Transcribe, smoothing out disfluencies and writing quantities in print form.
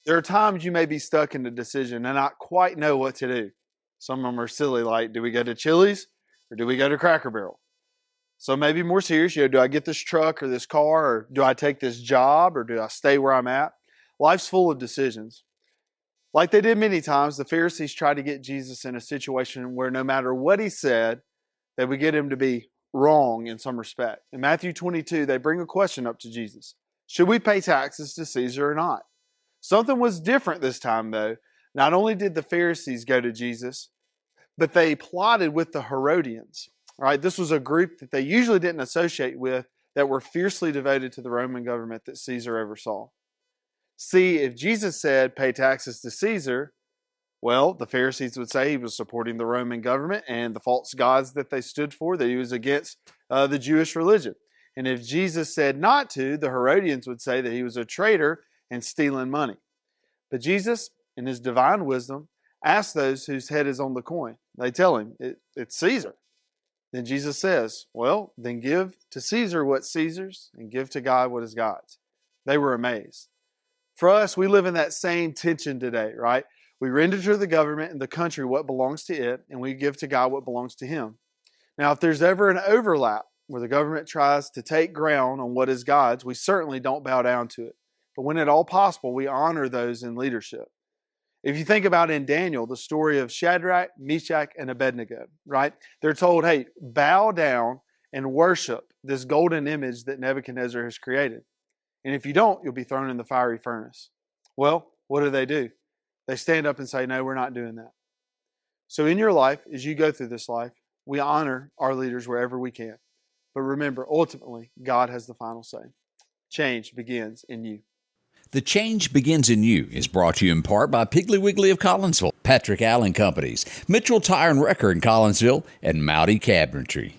There are times you may be stuck in a decision and not quite know what to do. Some of them are silly, like, do we go to Chili's or do we go to Cracker Barrel? So maybe more serious, do I get this truck or this car, or do I take this job, or do I stay where I'm at? Life's full of decisions. Like they did many times, the Pharisees tried to get Jesus in a situation where no matter what he said, they would get him to be wrong in some respect. In Matthew 22, they bring a question up to Jesus. Should we pay taxes to Caesar or not? Something was different this time, though. Not only did the Pharisees go to Jesus, but they plotted with the Herodians. Right? This was a group that they usually didn't associate with, that were fiercely devoted to the Roman government that Caesar oversaw. See, if Jesus said, pay taxes to Caesar, well, the Pharisees would say he was supporting the Roman government and the false gods that they stood for, that he was against the Jewish religion. And if Jesus said not to, the Herodians would say that he was a traitor and stealing money. But Jesus, in his divine wisdom, asked those whose head is on the coin. They tell him, it's Caesar. Then Jesus says, well, then give to Caesar what's Caesar's and give to God what is God's. They were amazed. For us, we live in that same tension today, right? We render to the government and the country what belongs to it, and we give to God what belongs to him. Now, if there's ever an overlap where the government tries to take ground on what is God's, we certainly don't bow down to it. But when at all possible, we honor those in leadership. If you think about in Daniel, the story of Shadrach, Meshach, and Abednego, right? They're told, hey, bow down and worship this golden image that Nebuchadnezzar has created. And if you don't, you'll be thrown in the fiery furnace. Well, what do? They stand up and say, no, we're not doing that. So in your life, as you go through this life, we honor our leaders wherever we can. But remember, ultimately, God has the final say. Change begins in you. The Change Begins in You is brought to you in part by Piggly Wiggly of Collinsville, Patrick Allen Companies, Mitchell Tire and Wrecker in Collinsville, and Mowdy Cabinetry.